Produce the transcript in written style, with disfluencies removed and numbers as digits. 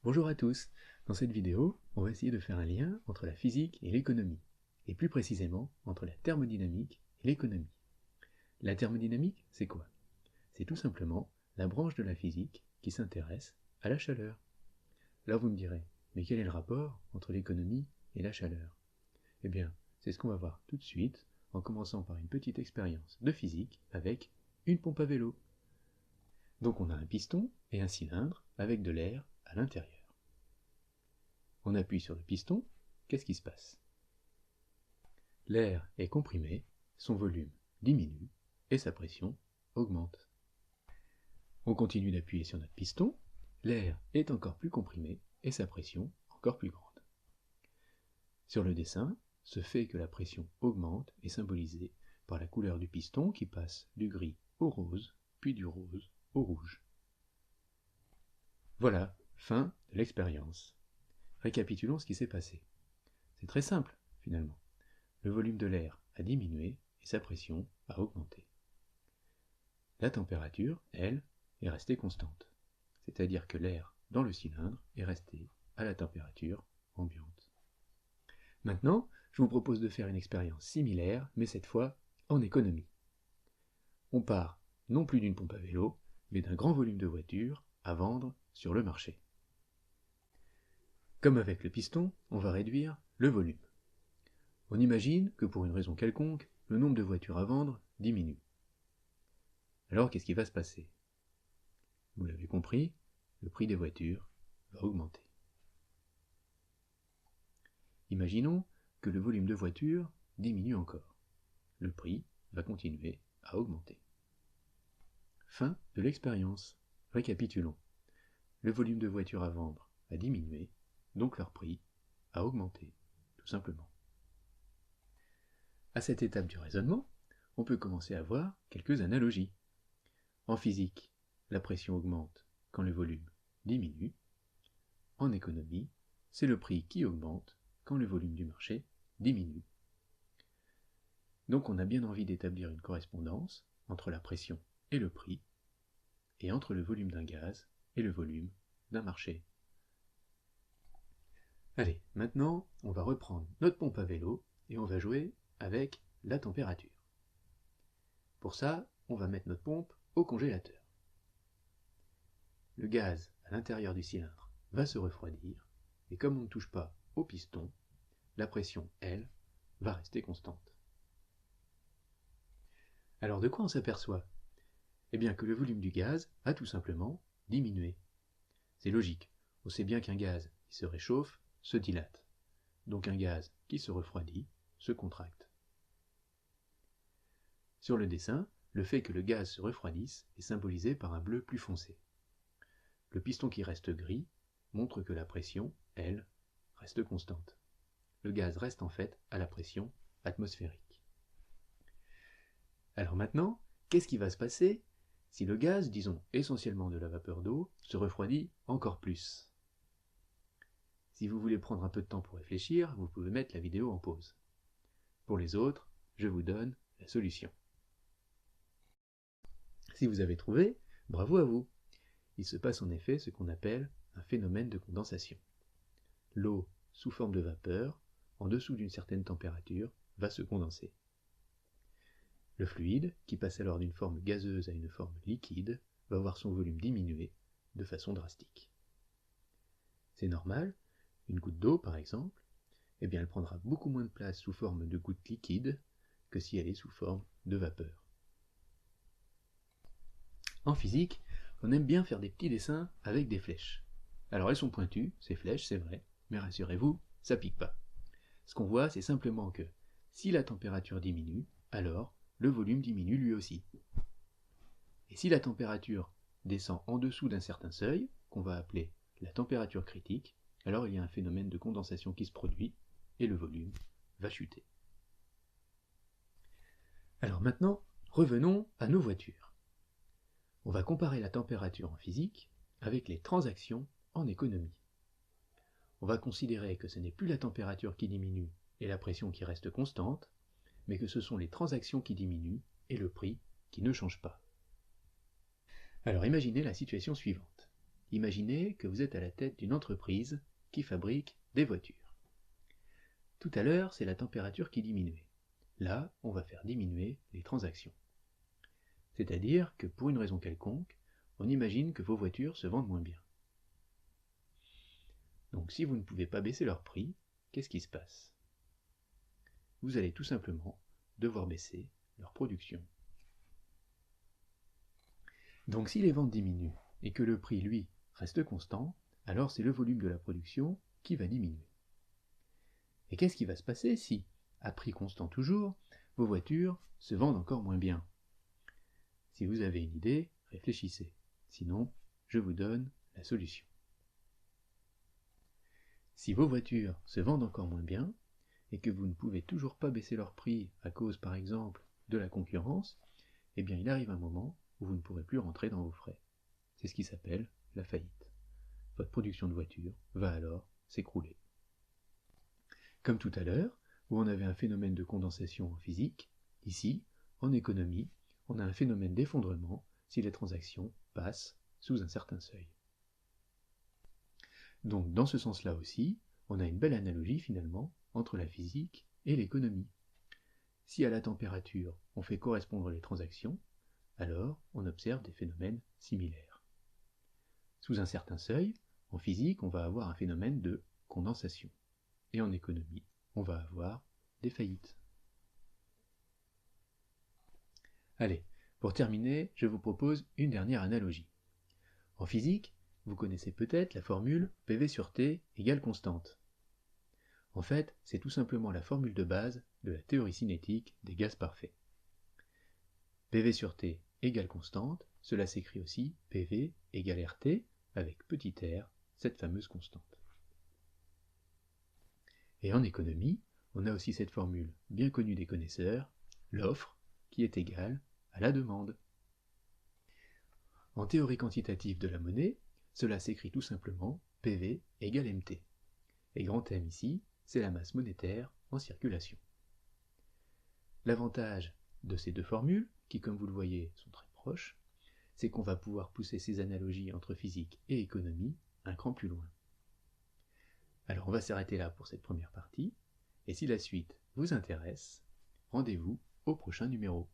Bonjour à tous. Dans cette vidéo, on va essayer de faire un lien entre la physique et l'économie, et plus précisément entre la thermodynamique et l'économie. La thermodynamique, c'est quoi? C'est tout simplement la branche de la physique qui s'intéresse à la chaleur. Alors vous me direz, mais quel est le rapport entre l'économie et la chaleur? Eh bien, c'est ce qu'on va voir tout de suite, en commençant par une petite expérience de physique avec une pompe à vélo. Donc on a un piston et un cylindre avec de l'air à l'intérieur. On appuie sur le piston, qu'est-ce qui se passe? L'air est comprimé, son volume diminue et sa pression augmente. On continue d'appuyer sur notre piston, l'air est encore plus comprimé et sa pression encore plus grande. Sur le dessin, ce fait que la pression augmente est symbolisé par la couleur du piston qui passe du gris au rose, puis du rose au rouge. Voilà, fin de l'expérience. Récapitulons ce qui s'est passé. C'est très simple, finalement. Le volume de l'air a diminué et sa pression a augmenté. La température, elle, est restée constante, c'est-à-dire que l'air dans le cylindre est resté à la température ambiante. Maintenant, je vous propose de faire une expérience similaire, mais cette fois en économie. On part non plus d'une pompe à vélo, mais d'un grand volume de voitures à vendre sur le marché. Comme avec le piston, on va réduire le volume. On imagine que pour une raison quelconque, le nombre de voitures à vendre diminue. Alors qu'est-ce qui va se passer? Vous l'avez compris, le prix des voitures va augmenter. Imaginons que le volume de voitures diminue encore. Le prix va continuer à augmenter. Fin de l'expérience. Récapitulons. Le volume de voitures à vendre a diminué, donc leur prix a augmenté, tout simplement. À cette étape du raisonnement, on peut commencer à voir quelques analogies. En physique, la pression augmente quand le volume diminue. En économie, c'est le prix qui augmente quand le volume du marché diminue. Donc on a bien envie d'établir une correspondance entre la pression et le prix, et entre le volume d'un gaz et le volume d'un marché. Allez, maintenant, on va reprendre notre pompe à vélo et on va jouer avec la température. Pour ça, on va mettre notre pompe au congélateur. Le gaz à l'intérieur du cylindre va se refroidir, et comme on ne touche pas au piston, la pression, elle, va rester constante. Alors de quoi on s'aperçoit? Eh bien que le volume du gaz a tout simplement diminué. C'est logique, on sait bien qu'un gaz qui se réchauffe se dilate, donc un gaz qui se refroidit se contracte. Sur le dessin, le fait que le gaz se refroidisse est symbolisé par un bleu plus foncé. Le piston qui reste gris montre que la pression, elle, reste constante. Le gaz reste en fait à la pression atmosphérique. Alors maintenant, qu'est-ce qui va se passer si le gaz, disons essentiellement de la vapeur d'eau, se refroidit encore plus? Si vous voulez prendre un peu de temps pour réfléchir, vous pouvez mettre la vidéo en pause. Pour les autres, je vous donne la solution. Si vous avez trouvé, bravo à vous. Il se passe en effet ce qu'on appelle un phénomène de condensation. L'eau, sous forme de vapeur, en dessous d'une certaine température, va se condenser. Le fluide, qui passe alors d'une forme gazeuse à une forme liquide, va voir son volume diminuer de façon drastique. C'est normal, une goutte d'eau par exemple, eh bien elle prendra beaucoup moins de place sous forme de goutte liquide que si elle est sous forme de vapeur. En physique, on aime bien faire des petits dessins avec des flèches. Alors elles sont pointues, ces flèches, c'est vrai, mais rassurez-vous, ça pique pas. Ce qu'on voit, c'est simplement que si la température diminue, alors le volume diminue lui aussi. Et si la température descend en dessous d'un certain seuil, qu'on va appeler la température critique, alors il y a un phénomène de condensation qui se produit et le volume va chuter. Alors maintenant, revenons à nos voitures. On va comparer la température en physique avec les transactions en économie. On va considérer que ce n'est plus la température qui diminue et la pression qui reste constante, mais que ce sont les transactions qui diminuent et le prix qui ne change pas. Alors imaginez la situation suivante. Imaginez que vous êtes à la tête d'une entreprise qui fabrique des voitures. Tout à l'heure, c'est la température qui diminuait. Là, on va faire diminuer les transactions. C'est-à-dire que pour une raison quelconque, on imagine que vos voitures se vendent moins bien. Donc si vous ne pouvez pas baisser leur prix, qu'est-ce qui se passe? Vous allez tout simplement devoir baisser leur production. Donc si les ventes diminuent et que le prix, lui, reste constant, alors c'est le volume de la production qui va diminuer. Et qu'est-ce qui va se passer si, à prix constant toujours, vos voitures se vendent encore moins bien? Si vous avez une idée, réfléchissez. Sinon, je vous donne la solution. Si vos voitures se vendent encore moins bien, et que vous ne pouvez toujours pas baisser leur prix à cause, par exemple, de la concurrence, eh bien il arrive un moment où vous ne pourrez plus rentrer dans vos frais. C'est ce qui s'appelle la faillite. Votre production de voitures va alors s'écrouler. Comme tout à l'heure, où on avait un phénomène de condensation en physique, ici, en économie, on a un phénomène d'effondrement si les transactions passent sous un certain seuil. Donc dans ce sens-là aussi, on a une belle analogie finalement entre la physique et l'économie. Si à la température on fait correspondre les transactions, alors on observe des phénomènes similaires. Sous un certain seuil, en physique on va avoir un phénomène de condensation. Et en économie, on va avoir des faillites. Allez, pour terminer, je vous propose une dernière analogie. En physique, vous connaissez peut-être la formule PV sur T égale constante. En fait, c'est tout simplement la formule de base de la théorie cinétique des gaz parfaits. PV sur T égale constante, cela s'écrit aussi PV égale RT avec petit r, cette fameuse constante. Et en économie, on a aussi cette formule bien connue des connaisseurs, l'offre, qui est égale à la demande. En théorie quantitative de la monnaie, cela s'écrit tout simplement PV égale MT. Et grand M ici, c'est la masse monétaire en circulation. L'avantage de ces deux formules, qui comme vous le voyez sont très proches, c'est qu'on va pouvoir pousser ces analogies entre physique et économie un cran plus loin. Alors on va s'arrêter là pour cette première partie, et si la suite vous intéresse, rendez-vous au prochain numéro.